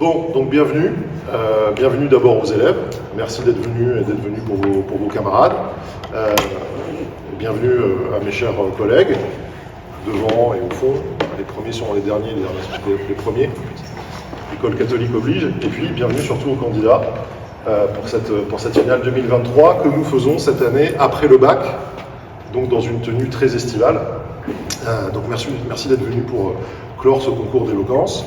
Bon, donc bienvenue. Bienvenue d'abord aux élèves. Merci d'être venus pour vos camarades. Bienvenue à mes chers collègues, devant et au fond. Les premiers sont les derniers, les derniers sont les premiers. L'école catholique oblige. Et puis, bienvenue surtout aux candidats pour cette finale 2023 que nous faisons cette année après le bac, donc dans une tenue très estivale. Donc merci d'être venus pour clore ce concours d'éloquence.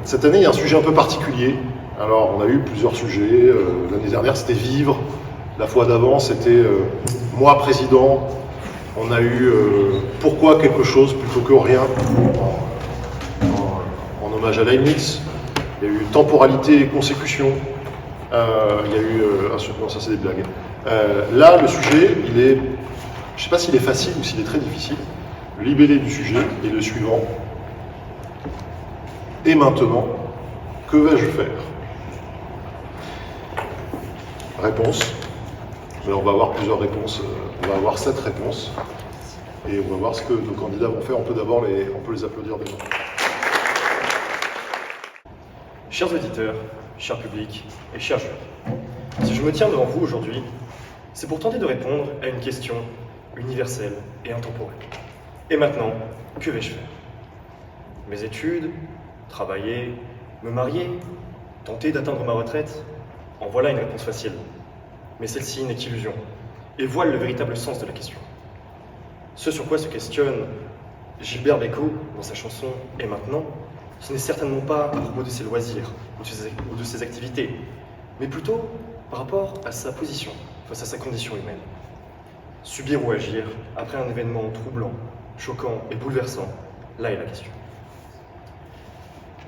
Cette année, il y a un sujet un peu particulier. Alors, on a eu plusieurs sujets. L'année dernière, c'était vivre. La fois d'avant, c'était moi président. On a eu pourquoi quelque chose plutôt que rien, en hommage à Leibniz. Il y a eu temporalité et consécution. Il y a eu non, ça c'est des blagues. Là, le sujet, il est, je ne sais pas s'il est facile ou s'il est très difficile. Le libellé du sujet est le suivant. Et maintenant, que vais-je faire? Réponse. Mais on va avoir plusieurs réponses. On va avoir 7 réponses. Et on va voir ce que nos candidats vont faire. On peut les applaudir déjà. Chers auditeurs, chers publics et chers jurys, si je me tiens devant vous aujourd'hui, c'est pour tenter de répondre à une question universelle et intemporelle. Et maintenant, que vais-je faire? Mes études, travailler, me marier, tenter d'atteindre ma retraite? En voilà une réponse facile. Mais celle-ci n'est qu'illusion et voile le véritable sens de la question. Ce sur quoi se questionne Gilbert Bécaud dans sa chanson « Et maintenant », ce n'est certainement pas à propos de ses loisirs ou de ses activités, mais plutôt par rapport à sa position face à sa condition humaine. Subir ou agir après un événement troublant, choquant et bouleversant, là est la question.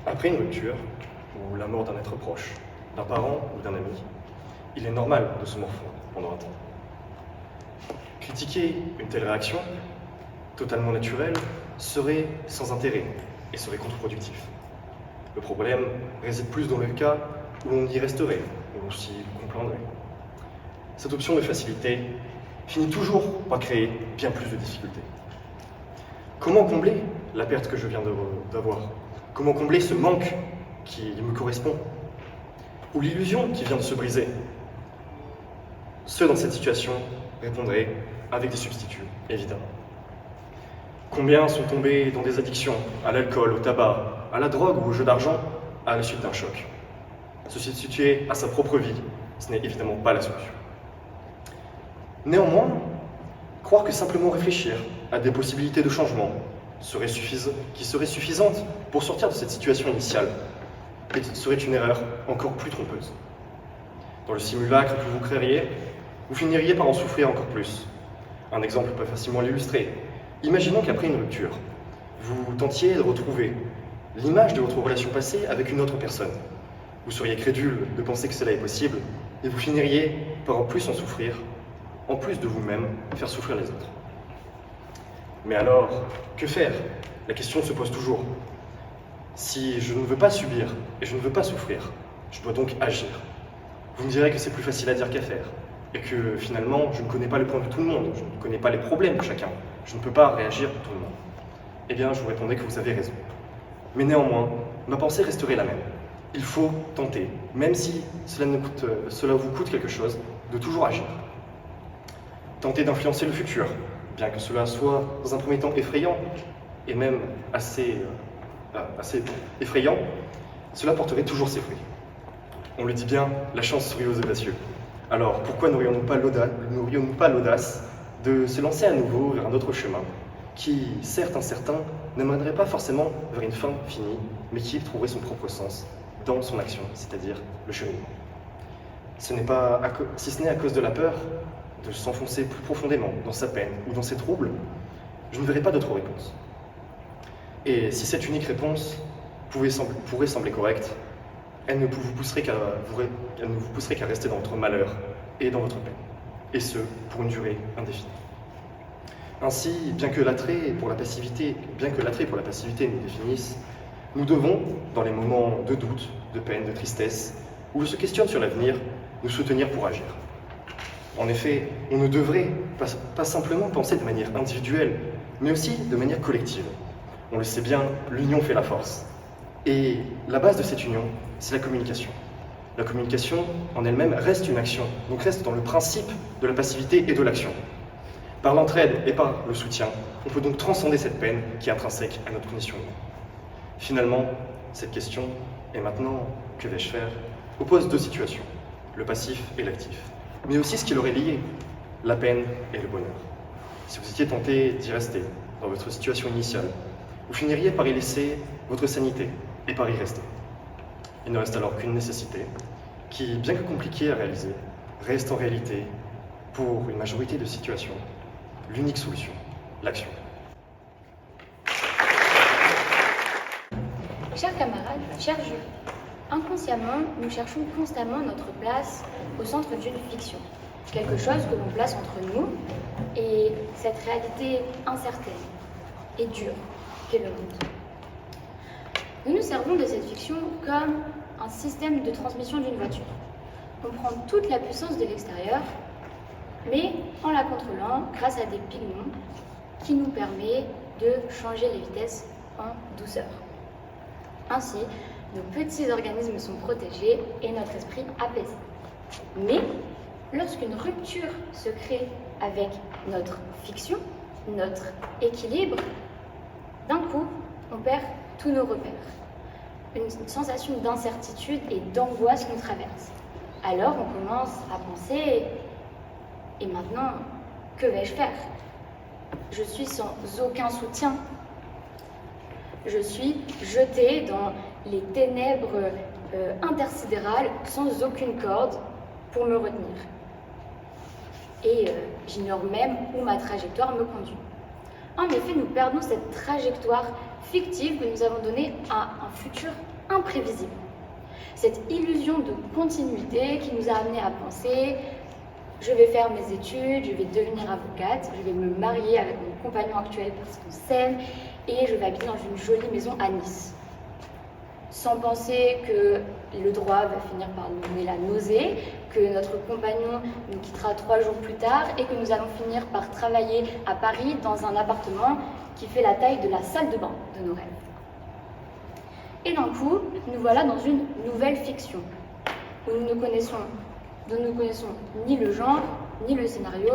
Après une rupture, ou la mort d'un être proche, d'un parent ou d'un ami, il est normal de se morfondre pendant un temps. Critiquer une telle réaction, totalement naturelle, serait sans intérêt et serait contre-productif. Le problème réside plus dans le cas où l'on y resterait, où l'on s'y complaindrait. Cette option de facilité finit toujours par créer bien plus de difficultés. Comment combler la perte que je viens d'avoir? Comment combler ce manque qui me correspond? Ou l'illusion qui vient de se briser? Ceux dans cette situation répondraient avec des substituts, évidemment. Combien sont tombés dans des addictions, à l'alcool, au tabac, à la drogue ou au jeu d'argent, à la suite d'un choc? Se substituer à sa propre vie, ce n'est évidemment pas la solution. Néanmoins, croire que simplement réfléchir à des possibilités de changement qui seraient suffisantes pour sortir de cette situation initiale serait une erreur encore plus trompeuse. Dans le simulacre que vous créeriez, vous finiriez par en souffrir encore plus. Un exemple peut facilement l'illustrer. Imaginons qu'après une rupture, vous tentiez de retrouver l'image de votre relation passée avec une autre personne. Vous seriez crédule de penser que cela est possible et vous finiriez par en plus en souffrir, en plus de vous-même faire souffrir les autres. Mais alors, que faire? La question se pose toujours. Si je ne veux pas subir et je ne veux pas souffrir, je dois donc agir. Vous me direz que c'est plus facile à dire qu'à faire, et que finalement, je ne connais pas le point de tout le monde, je ne connais pas les problèmes de chacun, je ne peux pas réagir pour tout le monde. Eh bien, je vous répondrai que vous avez raison. Mais néanmoins, ma pensée resterait la même. Il faut tenter, même si cela vous coûte quelque chose, de toujours agir. Tenter d'influencer le futur, bien que cela soit dans un premier temps effrayant, et même assez effrayant, cela porterait toujours ses fruits. On le dit bien, la chance sourit aux audacieux. Alors pourquoi n'aurions-nous pas l'audace de se lancer à nouveau vers un autre chemin, qui, certes incertain, ne mènerait pas forcément vers une fin finie, mais qui trouverait son propre sens dans son action, c'est-à-dire le cheminement. Si ce n'est à cause de la peur de s'enfoncer plus profondément dans sa peine ou dans ses troubles, je ne verrai pas d'autre réponse. Et si cette unique réponse pourrait sembler correcte, elle ne vous pousserait qu'à rester dans votre malheur et dans votre peine, et ce, pour une durée indéfinie. Ainsi, bien que l'attrait pour la passivité nous définisse, nous devons, dans les moments de doute, de peine, de tristesse, où l'on se questionne sur l'avenir, nous soutenir pour agir. En effet, on ne devrait pas simplement penser de manière individuelle, mais aussi de manière collective. On le sait bien, l'union fait la force. Et la base de cette union, c'est la communication. La communication en elle-même reste une action, donc reste dans le principe de la passivité et de l'action. Par l'entraide et par le soutien, on peut donc transcender cette peine qui est intrinsèque à notre condition humaine. Finalement, cette question, et maintenant, que vais-je faire, oppose deux situations, le passif et l'actif, mais aussi ce qui l'aurait lié, la peine et le bonheur. Si vous étiez tenté d'y rester dans votre situation initiale, vous finiriez par y laisser votre sanité et par y rester. Il ne reste alors qu'une nécessité qui, bien que compliquée à réaliser, reste en réalité, pour une majorité de situations, l'unique solution, l'action. Chers camarades, chers jurys, inconsciemment, nous cherchons constamment notre place au centre d'une fiction, quelque chose que l'on place entre nous et cette réalité incertaine et dure qu'est le monde. Nous nous servons de cette fiction comme un système de transmission d'une voiture. On prend toute la puissance de l'extérieur, mais en la contrôlant grâce à des pigments qui nous permettent de changer les vitesses en douceur. Ainsi, nos petits organismes sont protégés et notre esprit apaisé. Mais lorsqu'une rupture se crée avec notre fiction, notre équilibre, d'un coup, on perd tous nos repères. Une sensation d'incertitude et d'angoisse nous traverse. Alors on commence à penser, et maintenant, que vais-je faire? Je suis sans aucun soutien. Je suis jetée dans les ténèbres intersidérales sans aucune corde pour me retenir. Et j'ignore même où ma trajectoire me conduit. En effet, nous perdons cette trajectoire fictive que nous avons donnée à un futur imprévisible. Cette illusion de continuité qui nous a amenés à penser « je vais faire mes études, je vais devenir avocate, je vais me marier avec mon compagnon actuel parce qu'on s'aime et je vais habiter dans une jolie maison à Nice ». Sans penser que le droit va finir par nous donner la nausée, que notre compagnon nous quittera 3 jours plus tard et que nous allons finir par travailler à Paris dans un appartement qui fait la taille de la salle de bain de nos rêves. Et d'un coup, nous voilà dans une nouvelle fiction, où dont nous ne connaissons ni le genre, ni le scénario,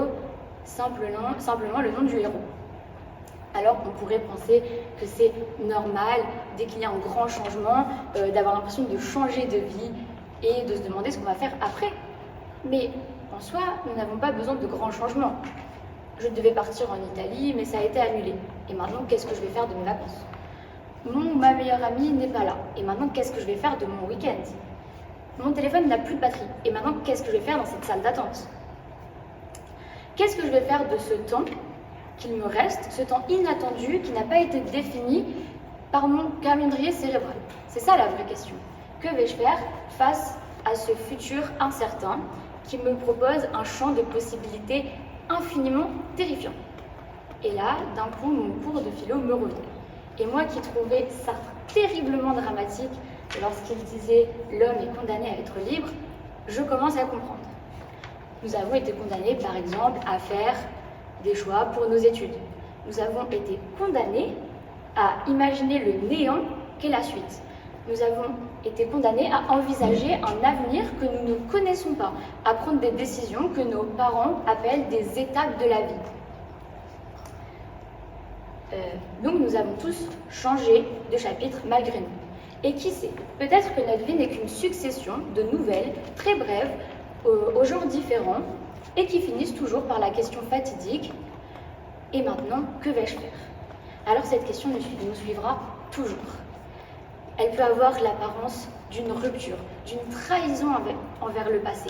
simplement le nom du héros. Alors qu'on pourrait penser que c'est normal, dès qu'il y a un grand changement, d'avoir l'impression de changer de vie et de se demander ce qu'on va faire après. Mais en soi, nous n'avons pas besoin de grands changements. Je devais partir en Italie, mais ça a été annulé. Et maintenant, qu'est-ce que je vais faire de mes vacances? Ma meilleure amie n'est pas là. Et maintenant, qu'est-ce que je vais faire de mon week-end? Mon téléphone n'a plus de batterie. Et maintenant, qu'est-ce que je vais faire dans cette salle d'attente? Qu'est-ce que je vais faire de ce temps qu'il me reste, ce temps inattendu qui n'a pas été défini par mon calendrier cérébral? C'est ça la vraie question. Que vais-je faire face à ce futur incertain qui me propose un champ de possibilités infiniment terrifiant? Et là, d'un coup, mon cours de philo me revient. Et moi qui trouvais Sartre terriblement dramatique lorsqu'il disait « l'homme est condamné à être libre », je commence à comprendre. Nous avons été condamnés, par exemple, à faire des choix pour nos études. Nous avons été condamnés à imaginer le néant qu'est la suite. Nous avons été condamnés à envisager un avenir que nous ne connaissons pas, à prendre des décisions que nos parents appellent des étapes de la vie. Donc nous avons tous changé de chapitre malgré nous. Et qui sait, peut-être que notre vie n'est qu'une succession de nouvelles, très brèves, aux genres différents, et qui finissent toujours par la question fatidique « Et maintenant, que vais-je faire ?» Alors cette question nous suivra toujours. Elle peut avoir l'apparence d'une rupture, d'une trahison envers le passé.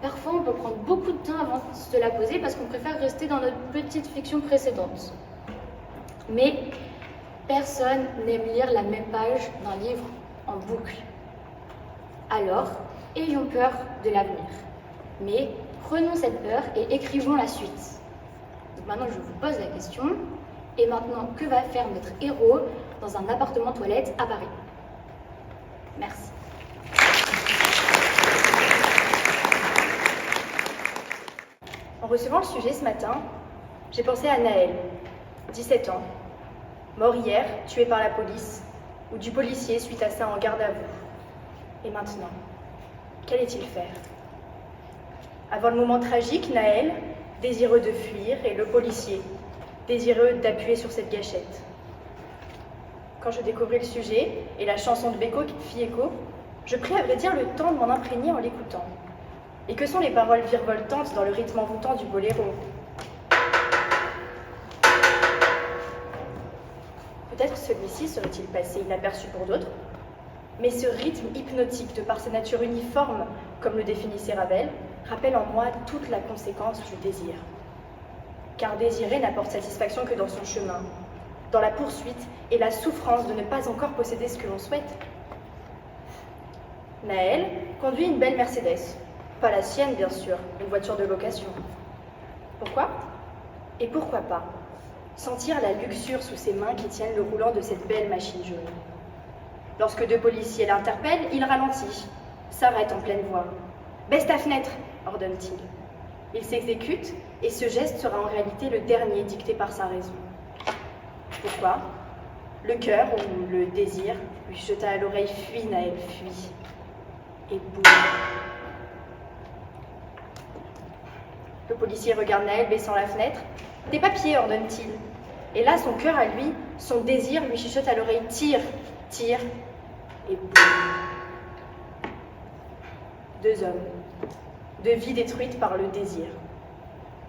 Parfois, on peut prendre beaucoup de temps avant de se la poser parce qu'on préfère rester dans notre petite fiction précédente. Mais personne n'aime lire la même page d'un livre en boucle. Alors, ayons peur de l'avenir. Mais prenons cette peur et écrivons la suite. Donc maintenant, je vous pose la question. Et maintenant, que va faire notre héros dans un appartement toilette à Paris? Merci. En recevant le sujet ce matin, j'ai pensé à Naël, 17 ans, mort hier, tué par la police, ou du policier suite à ça en garde à vue. Et maintenant, qu'allait-il faire? Avant le moment tragique, Naël, désireux de fuir, et le policier, désireux d'appuyer sur cette gâchette. Quand je découvris le sujet et la chanson de Beko qui fit écho, je pris à vrai dire le temps de m'en imprégner en l'écoutant. Et que sont les paroles virevoltantes dans le rythme envoûtant du boléro? Peut-être celui-ci serait-il passé inaperçu pour d'autres, mais ce rythme hypnotique, de par sa nature uniforme, comme le définissait Ravel, rappelle en moi toute la conséquence du désir. Car désirer n'apporte satisfaction que dans son chemin, dans la poursuite et la souffrance de ne pas encore posséder ce que l'on souhaite. Naël conduit une belle Mercedes, pas la sienne bien sûr, une voiture de location. Pourquoi? Et pourquoi pas sentir la luxure sous ses mains qui tiennent le roulant de cette belle machine jaune. Lorsque deux policiers l'interpellent, il ralentit, s'arrête en pleine voie. « Baisse ta fenêtre !» ordonne-t-il. Il s'exécute et ce geste sera en réalité le dernier dicté par sa raison. Pourquoi? Le cœur ou le désir lui jeta à l'oreille « Fuis, Naël, fuis !» Et boum. Le policier regarde Naël baissant la fenêtre. « Tes papiers !» ordonne-t-il. Et là, son cœur à lui, son désir lui chuchote à l'oreille « Tire, tire !» Et boum. Deux hommes, deux vies détruites par le désir.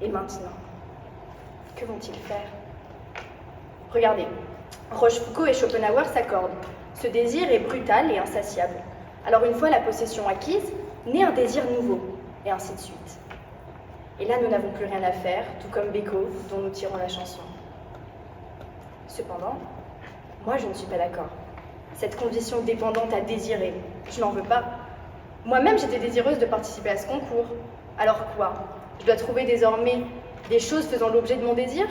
Et maintenant, que vont-ils faire? Regardez, Rochefoucauld et Schopenhauer s'accordent. Ce désir est brutal et insatiable. Alors une fois la possession acquise, naît un désir nouveau, et ainsi de suite. Et là, nous n'avons plus rien à faire, tout comme Beko, dont nous tirons la chanson. Cependant, moi je ne suis pas d'accord. Cette condition dépendante à désirer, je n'en veux pas. Moi-même, j'étais désireuse de participer à ce concours. Alors quoi? Je dois trouver désormais des choses faisant l'objet de mon désir?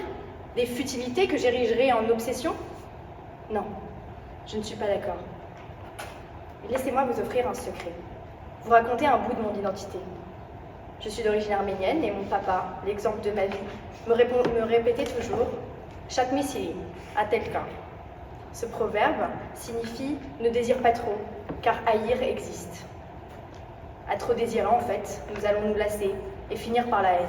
Des futilités que j'érigerai en obsession? Non, je ne suis pas d'accord. Laissez-moi vous offrir un secret. Vous raconter un bout de mon identité. Je suis d'origine arménienne et mon papa, l'exemple de ma vie, me répétait toujours « Chaque missile a tel cas ». Ce proverbe signifie « ne désire pas trop, car haïr existe ». À trop désirer, en fait, nous allons nous lasser et finir par la haine.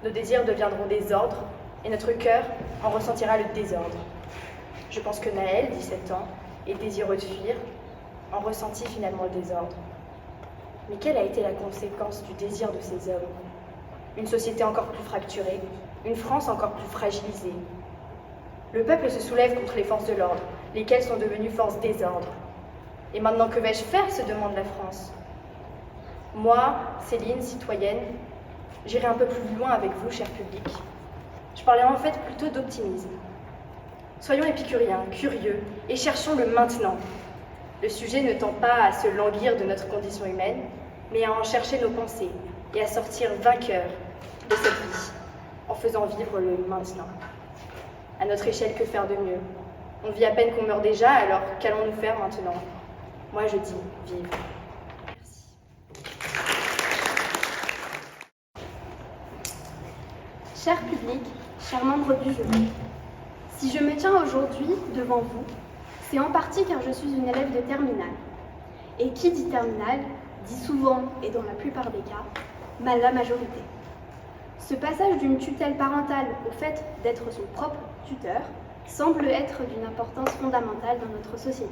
Nos désirs deviendront des ordres et notre cœur en ressentira le désordre. Je pense que Naël, 17 ans, et désireux de fuir, en ressentit finalement le désordre. Mais quelle a été la conséquence du désir de ces hommes? Une société encore plus fracturée, une France encore plus fragilisée. Le peuple se soulève contre les forces de l'ordre, lesquelles sont devenues forces désordre. Et maintenant, que vais-je faire, se demande la France. Moi, Céline, citoyenne, j'irai un peu plus loin avec vous, cher public. Je parlerai en fait plutôt d'optimisme. Soyons épicuriens, curieux, et cherchons le maintenant. Le sujet ne tend pas à se languir de notre condition humaine, mais à en chercher nos pensées et à sortir vainqueurs de cette vie, en faisant vivre le maintenant. À notre échelle, que faire de mieux? On vit à peine qu'on meurt déjà, alors qu'allons-nous faire maintenant? Moi, je dis vivre. Cher public, chers membres du jury, si je me tiens aujourd'hui devant vous, c'est en partie car je suis une élève de terminale. Et qui dit terminale, dit souvent, et dans la plupart des cas, la majorité. Ce passage d'une tutelle parentale au fait d'être son propre tuteur semble être d'une importance fondamentale dans notre société.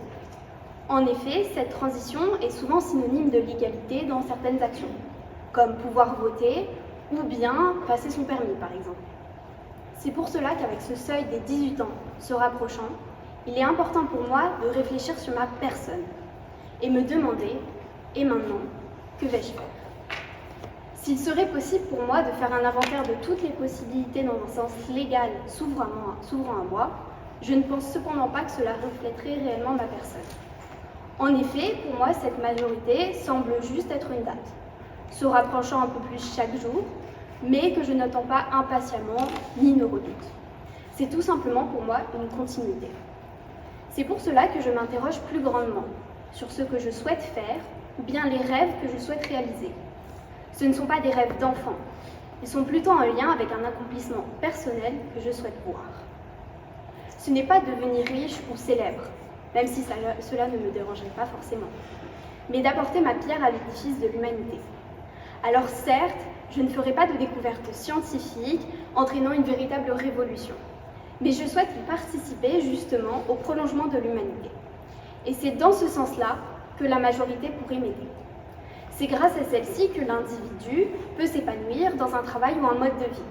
En effet, cette transition est souvent synonyme de l'égalité dans certaines actions, comme pouvoir voter ou bien passer son permis par exemple. C'est pour cela qu'avec ce seuil des 18 ans se rapprochant, il est important pour moi de réfléchir sur ma personne et me demander, et maintenant, que vais-je faire? S'il serait possible pour moi de faire un inventaire de toutes les possibilités dans un sens légal s'ouvrant à moi, je ne pense cependant pas que cela reflèterait réellement ma personne. En effet, pour moi, cette majorité semble juste être une date, se rapprochant un peu plus chaque jour, mais que je n'attends pas impatiemment ni ne redoute. C'est tout simplement pour moi une continuité. C'est pour cela que je m'interroge plus grandement sur ce que je souhaite faire ou bien les rêves que je souhaite réaliser. Ce ne sont pas des rêves d'enfant, ils sont plutôt en lien avec un accomplissement personnel que je souhaite voir. Ce n'est pas devenir riche ou célèbre, même si cela ne me dérangerait pas forcément, mais d'apporter ma pierre à l'édifice de l'humanité. Alors certes, je ne ferai pas de découvertes scientifiques entraînant une véritable révolution, mais je souhaite y participer justement au prolongement de l'humanité. Et c'est dans ce sens-là que la majorité pourrait m'aider. C'est grâce à celle-ci que l'individu peut s'épanouir dans un travail ou un mode de vie.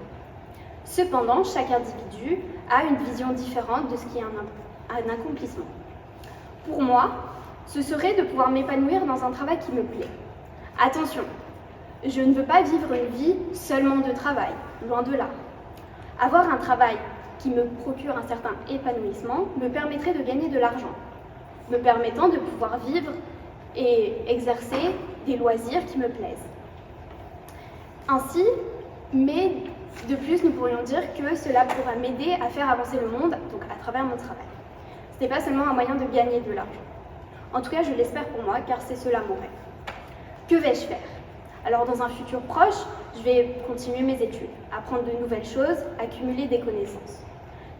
Cependant, chaque individu a une vision différente de ce qui est un accomplissement. Pour moi, ce serait de pouvoir m'épanouir dans un travail qui me plaît. Attention, je ne veux pas vivre une vie seulement de travail, loin de là. Avoir un travail qui me procure un certain épanouissement me permettrait de gagner de l'argent, me permettant de pouvoir vivre et exercer des loisirs qui me plaisent. Ainsi, mais de plus, nous pourrions dire que cela pourra m'aider à faire avancer le monde, donc à travers mon travail. Ce n'est pas seulement un moyen de gagner de l'argent. En tout cas, je l'espère pour moi, car c'est cela mon rêve. Que vais-je faire? Alors, dans un futur proche, je vais continuer mes études, apprendre de nouvelles choses, accumuler des connaissances.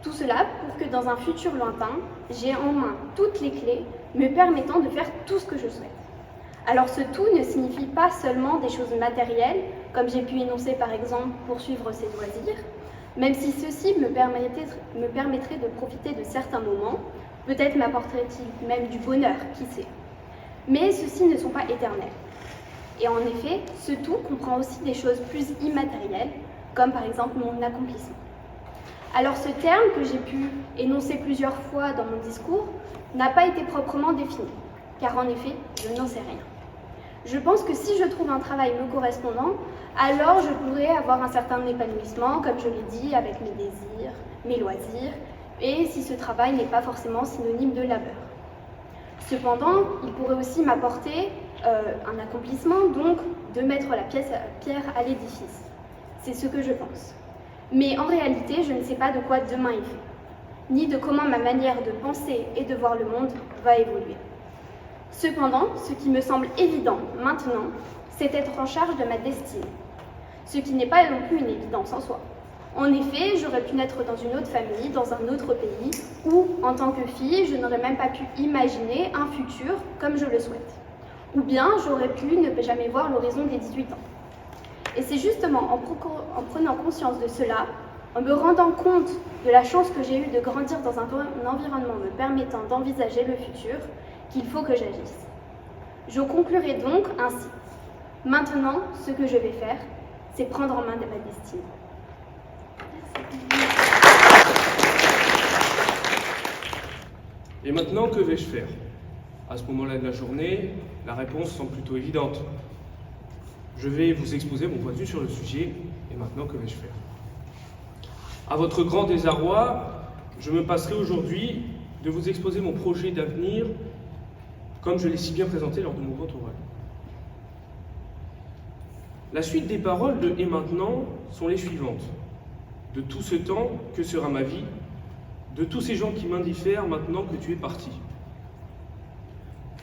Tout cela pour que dans un futur lointain, j'ai en main toutes les clés me permettant de faire tout ce que je souhaite. Alors ce tout ne signifie pas seulement des choses matérielles, comme j'ai pu énoncer par exemple poursuivre ses loisirs, même si ceci me permettrait de profiter de certains moments, peut-être m'apporterait-il même du bonheur, qui sait. Mais ceux-ci ne sont pas éternels. Et en effet, ce tout comprend aussi des choses plus immatérielles, comme par exemple mon accomplissement. Alors ce terme que j'ai pu énoncer plusieurs fois dans mon discours n'a pas été proprement défini, car en effet, je n'en sais rien. Je pense que si je trouve un travail me correspondant, alors je pourrais avoir un certain épanouissement, comme je l'ai dit, avec mes désirs, mes loisirs, et si ce travail n'est pas forcément synonyme de labeur. Cependant, il pourrait aussi m'apporter un accomplissement, donc de mettre la pierre à l'édifice. C'est ce que je pense. Mais en réalité, je ne sais pas de quoi demain est fait, ni de comment ma manière de penser et de voir le monde va évoluer. Cependant, ce qui me semble évident maintenant, c'est d'être en charge de ma destinée, ce qui n'est pas non plus une évidence en soi. En effet, j'aurais pu naître dans une autre famille, dans un autre pays, où, en tant que fille, je n'aurais même pas pu imaginer un futur comme je le souhaite. Ou bien, j'aurais pu ne jamais voir l'horizon des 18 ans. Et c'est justement en prenant conscience de cela, en me rendant compte de la chance que j'ai eue de grandir dans un environnement me permettant d'envisager le futur, qu'il faut que j'agisse. Je conclurai donc ainsi. Maintenant, ce que je vais faire, c'est prendre en main de ma destinée. Et maintenant, que vais-je faire? À ce moment-là de la journée, la réponse semble plutôt évidente. Je vais vous exposer mon point de vue sur le sujet, et maintenant, que vais-je faire? À votre grand désarroi, je me passerai aujourd'hui de vous exposer mon projet d'avenir, comme je l'ai si bien présenté lors de mon grand oral. La suite des paroles de « et maintenant » sont les suivantes. De tout ce temps, que sera ma vie? De tous ces gens qui m'indiffèrent maintenant que tu es parti.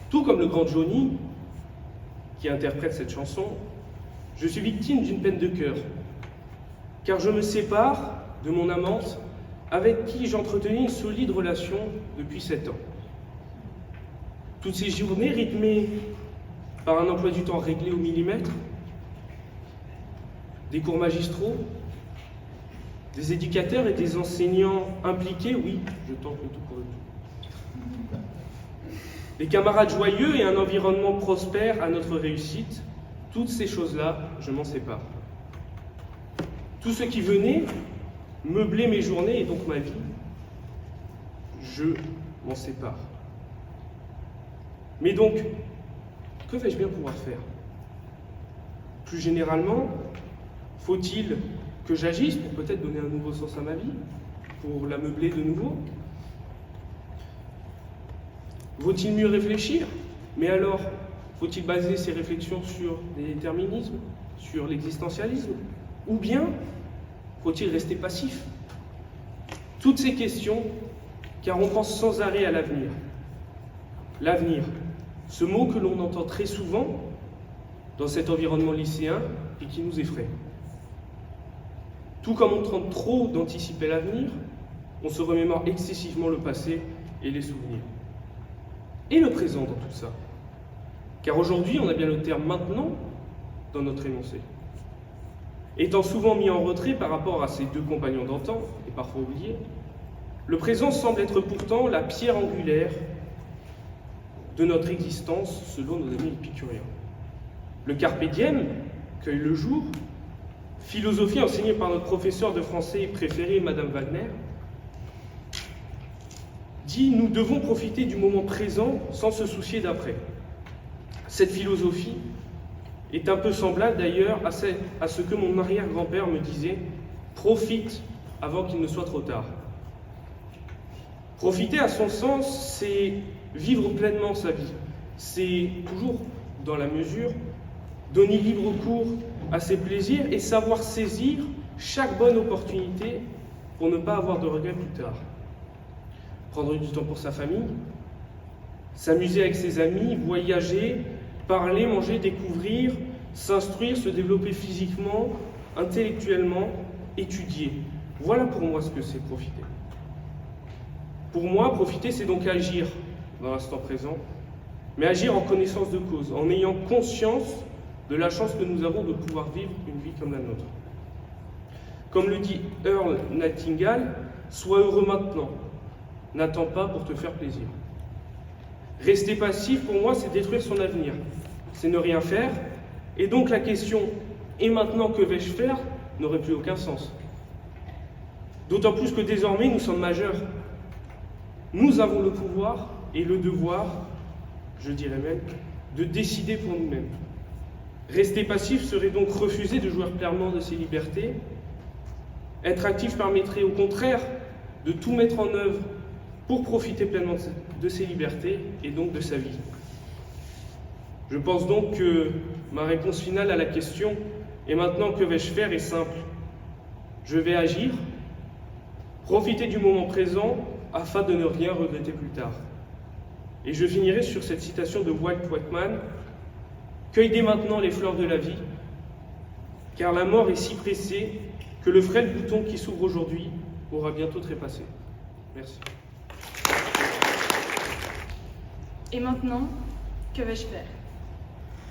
Tout comme le grand Johnny, qui interprète cette chanson, je suis victime d'une peine de cœur, car je me sépare de mon amante avec qui j'entretenais une solide relation depuis 7 ans. Toutes ces journées rythmées par un emploi du temps réglé au millimètre, des cours magistraux, des éducateurs et des enseignants impliqués, oui, je tente le tout pour le tout. Des camarades joyeux et un environnement prospère à notre réussite, toutes ces choses-là, je m'en sépare. Tout ce qui venait meubler mes journées et donc ma vie, je m'en sépare. Mais donc, que vais-je bien pouvoir faire? Plus généralement, faut-il que j'agisse pour peut-être donner un nouveau sens à ma vie, pour la meubler de nouveau? Vaut-il mieux réfléchir? Mais alors, faut-il baser ces réflexions sur des déterminismes, sur l'existentialisme? Ou bien, faut-il rester passif? Toutes ces questions, car on pense sans arrêt à l'avenir. L'avenir, ce mot que l'on entend très souvent dans cet environnement lycéen et qui nous effraie. Tout comme on tente trop d'anticiper l'avenir, on se remémore excessivement le passé et les souvenirs. et le présent dans tout ça. Car aujourd'hui, on a bien le terme « maintenant » dans notre énoncé. Étant souvent mis en retrait par rapport à ses deux compagnons d'antan, et parfois oublié, le présent semble être pourtant la pierre angulaire de notre existence selon nos amis épicuriens. Le carpe diem cueille le jour, philosophie enseignée par notre professeur de français préféré, Madame Wagner, dit « Nous devons profiter du moment présent sans se soucier d'après ». Cette philosophie est un peu semblable d'ailleurs à ce que mon arrière-grand-père me disait « Profite avant qu'il ne soit trop tard ». Profiter à son sens, c'est vivre pleinement sa vie. C'est toujours, dans la mesure, donner libre cours à ses plaisirs et savoir saisir chaque bonne opportunité pour ne pas avoir de regrets plus tard. Prendre du temps pour sa famille, s'amuser avec ses amis, voyager, parler, manger, découvrir, s'instruire, se développer physiquement, intellectuellement, étudier. Voilà pour moi ce que c'est profiter. Pour moi, profiter, c'est donc agir dans l'instant présent, mais agir en connaissance de cause, en ayant conscience de la chance que nous avons de pouvoir vivre une vie comme la nôtre. Comme le dit Earl Nightingale, sois heureux maintenant, n'attends pas pour te faire plaisir. Rester passif, pour moi, c'est détruire son avenir, c'est ne rien faire, et donc la question « et maintenant que vais-je faire ?» n'aurait plus aucun sens. D'autant plus que désormais, nous sommes majeurs. Nous avons le pouvoir et le devoir, je dirais même, de décider pour nous-mêmes. Rester passif serait donc refuser de jouir pleinement de ses libertés. Être actif permettrait au contraire de tout mettre en œuvre pour profiter pleinement de ses libertés et donc de sa vie. Je pense donc que ma réponse finale à la question « et maintenant que vais-je faire ?» est simple. Je vais agir, profiter du moment présent afin de ne rien regretter plus tard. Et je finirai sur cette citation de Walt Whitman « Cueille dès maintenant les fleurs de la vie, car la mort est si pressée que le frêle bouton qui s'ouvre aujourd'hui aura bientôt trépassé. » Merci. Et maintenant, que vais-je faire?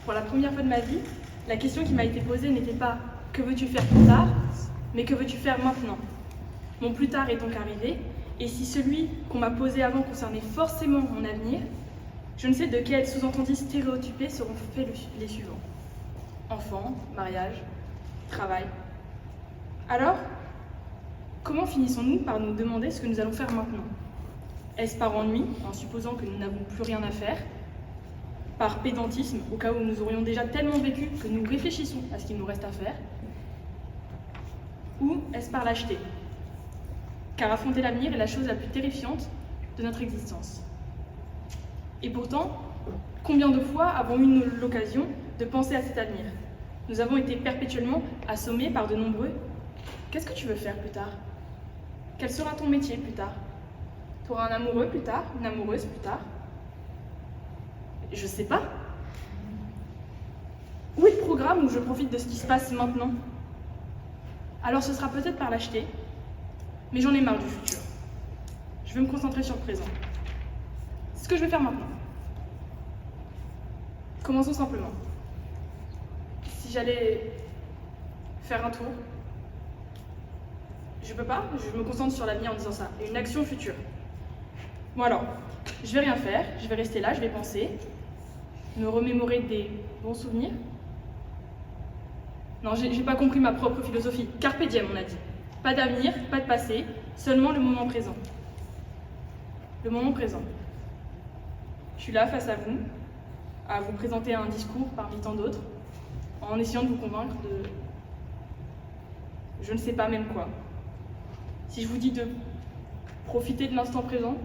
Pour la première fois de ma vie, la question qui m'a été posée n'était pas « que veux-tu faire plus tard ?», mais « que veux-tu faire maintenant ?» Mon plus tard est donc arrivé, et si celui qu'on m'a posé avant concernait forcément mon avenir, je ne sais de quels sous-entendus stéréotypés seront faits les suivants. Enfants, mariage, travail. Alors, comment finissons-nous par nous demander ce que nous allons faire maintenant? Est-ce par ennui, en supposant que nous n'avons plus rien à faire? Par pédantisme, au cas où nous aurions déjà tellement vécu que nous réfléchissons à ce qu'il nous reste à faire? Ou est-ce par lâcheté? Car affronter l'avenir est la chose la plus terrifiante de notre existence. Et pourtant, combien de fois avons-nous eu l'occasion de penser à cet avenir? Nous avons été perpétuellement assommés par de nombreux « Qu'est-ce que tu veux faire plus tard? Quel sera ton métier plus tard? Tu auras un amoureux plus tard? Une amoureuse plus tard? » Je sais pas. Où est le programme où je profite de ce qui se passe maintenant? Alors ce sera peut-être par lâcheté, mais j'en ai marre du futur. Je veux me concentrer sur le présent. C'est ce que je vais faire maintenant. Commençons simplement. Si j'allais faire un tour, je peux pas, je me concentre sur l'avenir en disant ça. Et une action future. Bon alors, je vais rien faire, je vais rester là, je vais penser, me remémorer des bons souvenirs. Non, j'ai pas compris ma propre philosophie. Carpe diem, on a dit. Pas d'avenir, pas de passé, seulement le moment présent. Le moment présent. Je suis là face à vous présenter un discours parmi tant d'autres, en essayant de vous convaincre de... je ne sais pas même quoi. Si je vous dis de profiter de l'instant présent,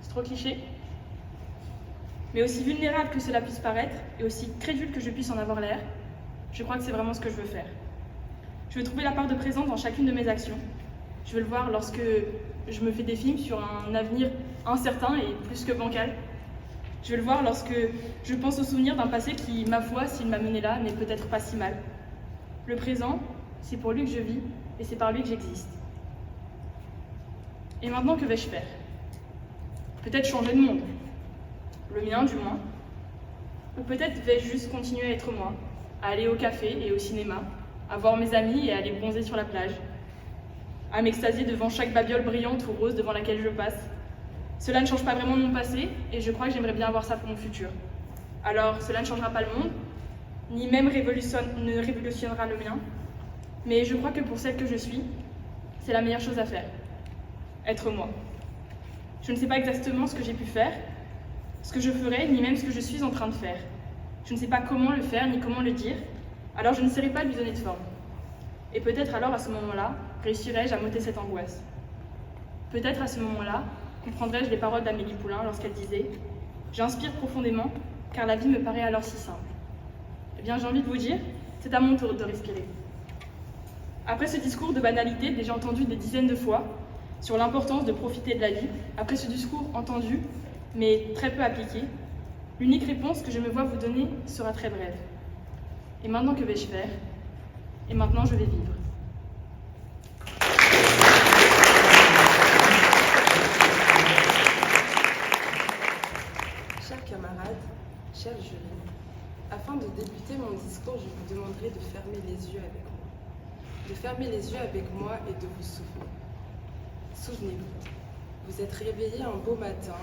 c'est trop cliché. Mais aussi vulnérable que cela puisse paraître, et aussi crédule que je puisse en avoir l'air, je crois que c'est vraiment ce que je veux faire. Je veux trouver la part de présent dans chacune de mes actions. Je veux le voir lorsque je me fais des films sur un avenir incertain et plus que bancal. Je veux le voir lorsque je pense au souvenir d'un passé qui, ma foi, s'il m'a mené là, n'est peut-être pas si mal. Le présent, c'est pour lui que je vis et c'est par lui que j'existe. Et maintenant, que vais-je faire? Peut-être changer de monde. le mien du moins. Ou peut-être vais-je juste continuer à être moi, à aller au café et au cinéma, à voir mes amis et à aller bronzer sur la plage, à m'extasier devant chaque babiole brillante ou rose devant laquelle je passe. Cela ne change pas vraiment mon passé et je crois que j'aimerais bien avoir ça pour mon futur. Alors, cela ne changera pas le monde, ni même ne révolutionnera le mien, mais je crois que pour celle que je suis, c'est la meilleure chose à faire. Être moi. Je ne sais pas exactement ce que j'ai pu faire, ce que je ferai, ni même ce que je suis en train de faire. Je ne sais pas comment le faire, ni comment le dire, alors je ne saurais pas lui donner de forme. Et peut-être alors, à ce moment-là, réussirai-je à m'ôter cette angoisse. Peut-être à ce moment-là, comprendrai-je les paroles d'Amélie Poulain lorsqu'elle disait « J'inspire profondément, car la vie me paraît alors si simple. » Eh bien, j'ai envie de vous dire, c'est à mon tour de respirer. Après ce discours de banalité déjà entendu des dizaines de fois, sur l'importance de profiter de la vie, après ce discours entendu, mais très peu appliqué, l'unique réponse que je me vois vous donner sera très brève. Et maintenant, que vais-je faire? Et maintenant, je vais vivre. Chers camarades, chers jurys, afin de débuter mon discours, je vous demanderai de fermer les yeux avec moi. De fermer les yeux avec moi et de vous souvenir. Souvenez-vous, vous êtes réveillés un beau matin,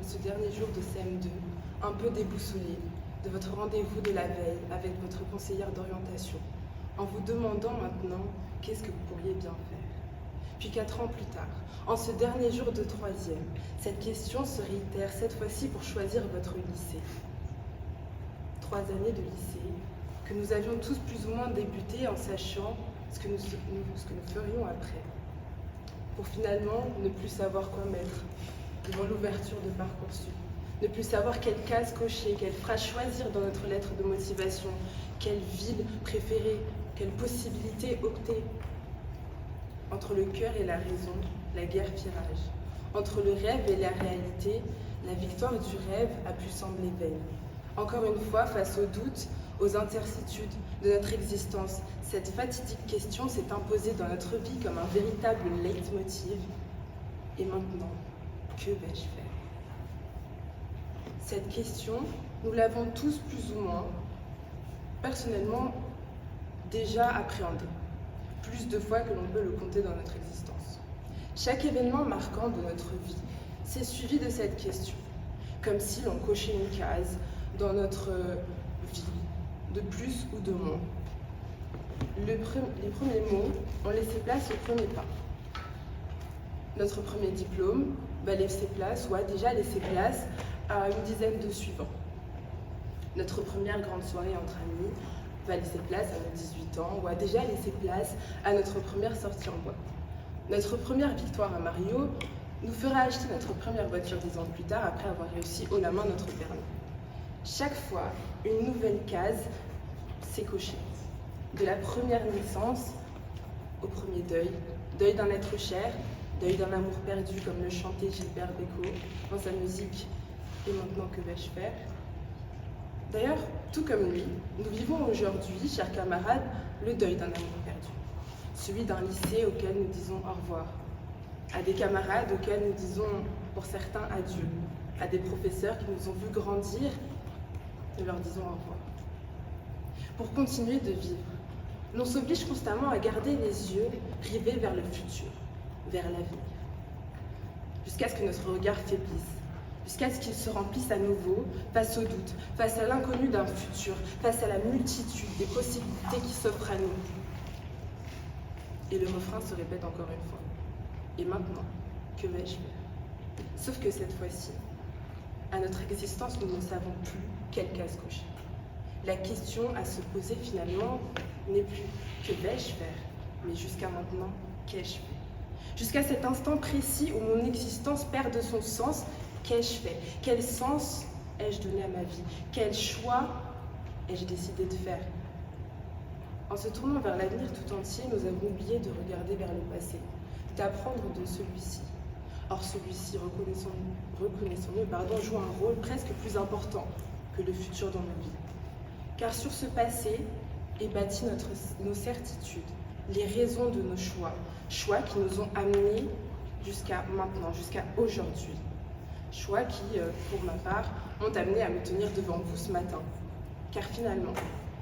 ce dernier jour de CM2, un peu déboussolé de votre rendez-vous de la veille avec votre conseillère d'orientation, en vous demandant maintenant qu'est-ce que vous pourriez bien faire. Puis 4 ans plus tard, en ce dernier jour de 3e, cette question se réitère cette fois-ci pour choisir votre lycée. 3 années de lycée que nous avions tous plus ou moins débuté en sachant ce que nous ferions après, pour finalement ne plus savoir quoi mettre devant l'ouverture de Parcoursup, ne plus savoir quelle case cocher, quelle phrase choisir dans notre lettre de motivation, quelle ville préférer, quelle possibilité opter. Entre le cœur et la raison, la guerre fit rage. Entre le rêve et la réalité, la victoire du rêve a pu sembler vaine. Encore une fois, face aux doutes, aux incertitudes de notre existence, cette fatidique question s'est imposée dans notre vie comme un véritable leitmotiv. Et maintenant, que vais-je faire? Cette question, nous l'avons tous plus ou moins, personnellement, déjà appréhendée, plus de fois que l'on peut le compter dans notre existence. Chaque événement marquant de notre vie s'est suivi de cette question, comme si l'on cochait une case dans notre vie, de plus ou de moins. Les premiers mots ont laissé place au premier pas. Notre premier diplôme va laisser place, ou a déjà laissé place, à une dizaine de suivants. Notre première grande soirée entre amis va laisser place à nos 18 ans, ou a déjà laissé place à notre première sortie en boîte. Notre première victoire à Mario nous fera acheter notre première voiture 10 ans plus tard, après avoir réussi haut la main notre permis. Chaque fois, une nouvelle case s'est cochée. De la première naissance au premier deuil, deuil d'un être cher, deuil d'un amour perdu, comme le chantait Gilbert Bécaud dans sa musique « Et maintenant que vais-je faire ?» D'ailleurs, tout comme lui, nous vivons aujourd'hui, chers camarades, le deuil d'un amour perdu. Celui d'un lycée auquel nous disons au revoir, à des camarades auxquels nous disons, pour certains, adieu, à des professeurs qui nous ont vus grandir, nous leur disons au revoir. Pour continuer de vivre, l'on s'oblige constamment à garder les yeux rivés vers le futur, vers l'avenir, jusqu'à ce que notre regard faiblisse, jusqu'à ce qu'il se remplisse à nouveau face aux doutes, face à l'inconnu d'un futur, face à la multitude des possibilités qui s'offrent à nous. Et le refrain se répète encore une fois. Et maintenant, que vais-je faire? Sauf que cette fois-ci, à notre existence, nous ne savons plus quelle case cocher. La question à se poser finalement n'est plus que vais-je faire, mais jusqu'à maintenant, qu'ai-je fait? Jusqu'à cet instant précis où mon existence perd de son sens, qu'ai-je fait? Quel sens ai-je donné à ma vie? Quel choix ai-je décidé de faire? En se tournant vers l'avenir tout entier, nous avons oublié de regarder vers le passé, d'apprendre de celui-ci. Or celui-ci, reconnaissons-le, joue un rôle presque plus important que le futur dans nos vies. Car sur ce passé est bâtie nos certitudes, les raisons de nos choix qui nous ont amenés jusqu'à maintenant, jusqu'à aujourd'hui. Choix qui, pour ma part, m'ont amené à me tenir devant vous ce matin. Car finalement,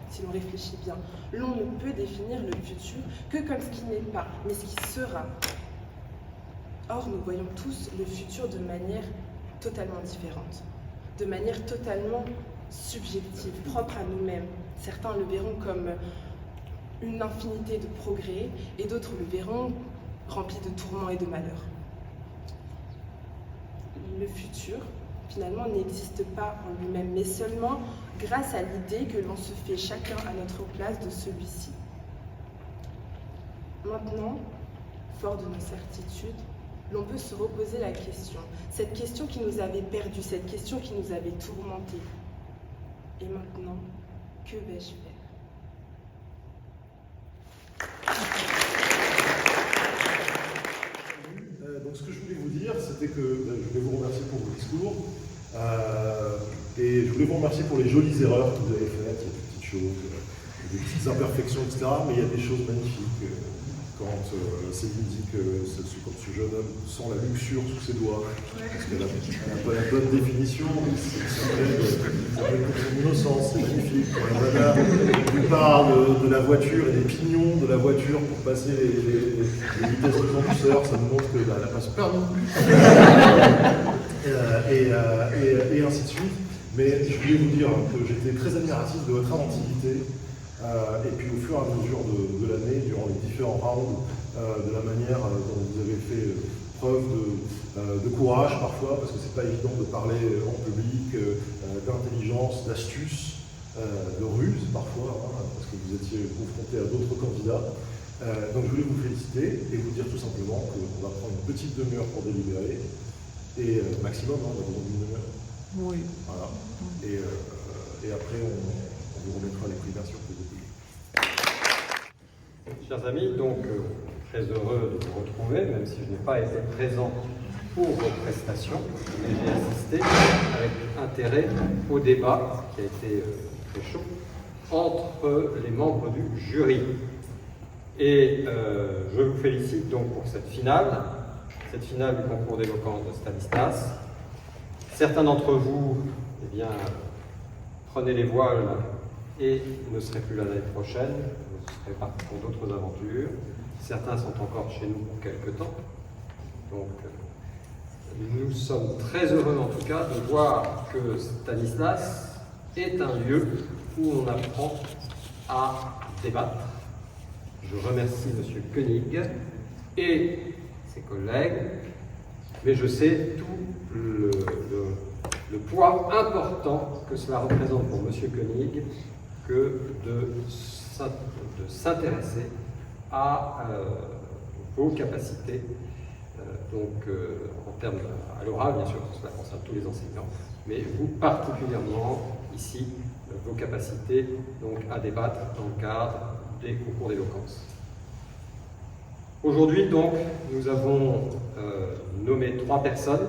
si l'on réfléchit bien, l'on ne peut définir le futur que comme ce qui n'est pas, mais ce qui sera. Or, nous voyons tous le futur de manière totalement différente, de manière totalement subjective, propre à nous-mêmes. Certains le verront comme une infinité de progrès et d'autres le verront rempli de tourments et de malheurs. Le futur, finalement, n'existe pas en lui-même, mais seulement grâce à l'idée que l'on se fait chacun à notre place de celui-ci. Maintenant, fort de nos certitudes, l'on peut se reposer la question, cette question qui nous avait perdus, cette question qui nous avait tourmentés. Et maintenant, que vais-je faire ? Donc ce que je voulais vous dire, c'était que je voulais vous remercier pour vos discours et je voulais vous remercier pour les jolies erreurs que vous avez faites, il y a des petites choses, des petites imperfections, etc. Mais il y a des choses magnifiques. Quand Céline dit que ce jeune homme sent la luxure sous ses doigts, parce qu'elle n'a pas la bonne définition, ça s'appelle comme son innocence, c'est magnifique. Quand la nana lui parle de la voiture et des pignons de la voiture pour passer les vitesses du conducteur, ça nous montre qu'elle n'a pas son permis. Et ainsi de suite. Mais je voulais vous dire que j'étais très admiratif de votre inventivité. Et puis au fur et à mesure de l'année, durant les différents rounds, de la manière dont vous avez fait preuve de courage parfois, parce que c'est pas évident de parler en public, d'intelligence, d'astuce, de ruse parfois, hein, parce que vous étiez confronté à d'autres candidats. Donc je voulais vous féliciter et vous dire tout simplement qu'on va prendre une petite demi-heure pour délibérer, et maximum, hein, on va prendre une demi-heure. Oui. Voilà. Et après on vous remettra les prix bien sûr que vous voulez. Chers amis, donc très heureux de vous retrouver, même si je n'ai pas été présent pour vos prestations, mais j'ai assisté avec intérêt au débat qui a été très chaud entre les membres du jury. Et je vous félicite donc pour cette finale du concours d'éloquence de Stanislas. Certains d'entre vous, eh bien, prenez les voiles et ne serez plus là l'année prochaine, vous serez partis pour d'autres aventures. Certains sont encore chez nous pour quelque temps. Donc, nous sommes très heureux en tout cas de voir que Stanislas est un lieu où on apprend à débattre. Je remercie M. Koenig et ses collègues, mais je sais tout le poids important que cela représente pour M. Koenig que de s'intéresser à vos capacités, en termes à l'oral, bien sûr, cela concerne tous les enseignants, mais vous particulièrement ici, vos capacités donc, à débattre dans le cadre des concours d'éloquence. Aujourd'hui, donc, nous avons nommé 3 personnes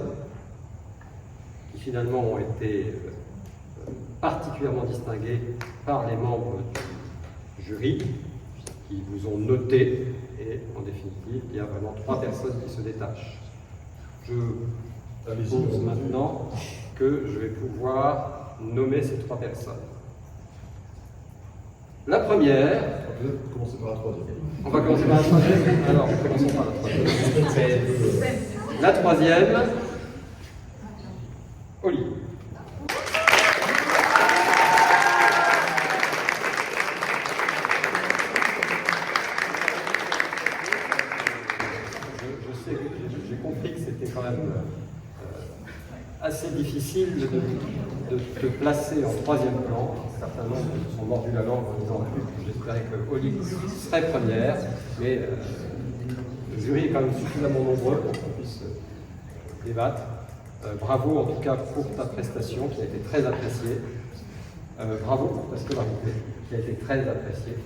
qui finalement ont été particulièrement distinguées par les membres du jury, qui vous ont noté, et en définitive, il y a vraiment 3 personnes qui se détachent. Je suppose maintenant que je vais pouvoir nommer ces 3 personnes. La première... On va commencer par la troisième. On va commencer par la troisième. Alors, commençons par la troisième. La troisième, Oli. Je sais que j'ai compris que c'était quand même assez difficile de te placer en 3e plan. Certains membres se sont mordus la langue en disant j'espérais que Oli serait première, mais le jury est quand même suffisamment nombreux pour qu'on puisse débattre. Bravo en tout cas pour ta prestation qui a été très appréciée. Bravo pour ta scolarité qui a été très appréciée.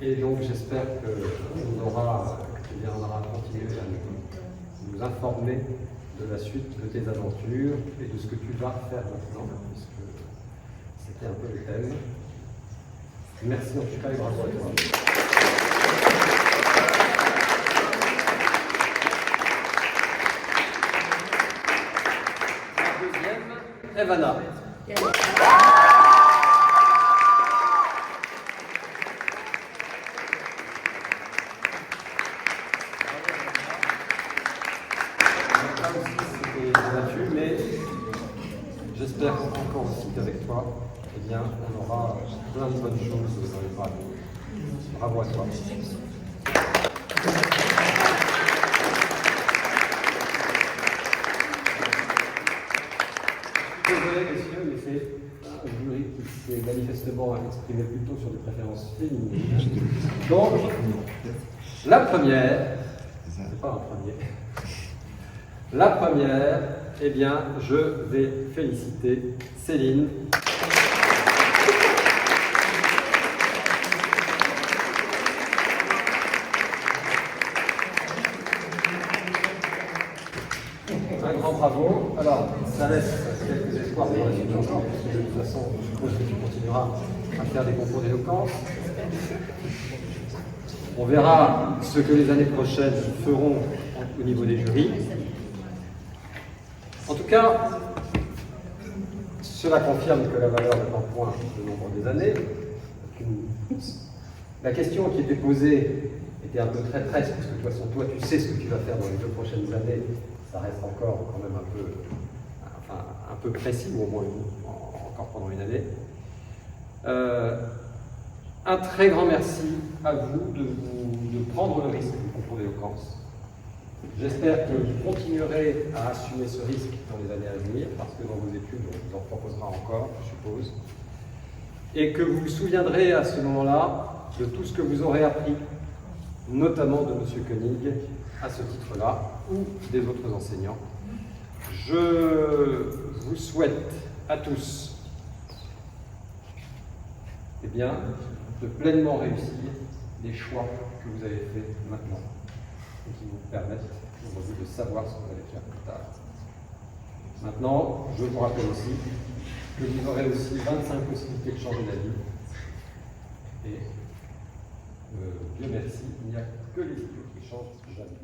Et donc j'espère que tu viendras continuer à nous informer de la suite de tes aventures et de ce que tu vas faire maintenant, puisque c'était un peu le thème. Merci en tout cas et bravo à toi. Evana. Là aussi, c'était débattu, mais j'espère encore aussi qu'avec toi, eh bien, on aura plein de bonnes choses dans les bras. Bravo à toi. Désolé, messieurs, mais c'est un jury qui s'est manifestement exprimé plutôt sur des préférences féminines. Donc, la première, c'est pas un premier, la première, eh bien, je vais féliciter Céline. Un grand bravo. Alors, ça laisse quelques espoirs pour la suite encore, parce que de toute façon, je suppose que tu continueras à faire des concours d'éloquence. On verra ce que les années prochaines feront au niveau des jurys. En tout cas, cela confirme que la valeur est en point au nombre des années. La question qui était posée était un peu traîtresse, parce que de toute façon, toi, tu sais ce que tu vas faire dans les 2 prochaines années. Ça reste encore quand même un peu précis, ou au moins encore pendant une année. Un très grand merci à vous de prendre le risque du concours d'éloquence. J'espère que vous continuerez à assumer ce risque dans les années à venir, parce que dans vos études, on vous en proposera encore, je suppose. Et que vous vous souviendrez à ce moment-là de tout ce que vous aurez appris, notamment de M. Koenig, à ce titre-là, ou des autres enseignants. Je vous souhaite à tous eh bien, de pleinement réussir les choix que vous avez faits maintenant et qui vous permettent aujourd'hui de savoir ce que vous allez faire plus tard. Maintenant, je vous rappelle aussi que vous aurez aussi 25 possibilités de changer d'avis. Et Dieu merci, il n'y a que les études qui changent jamais.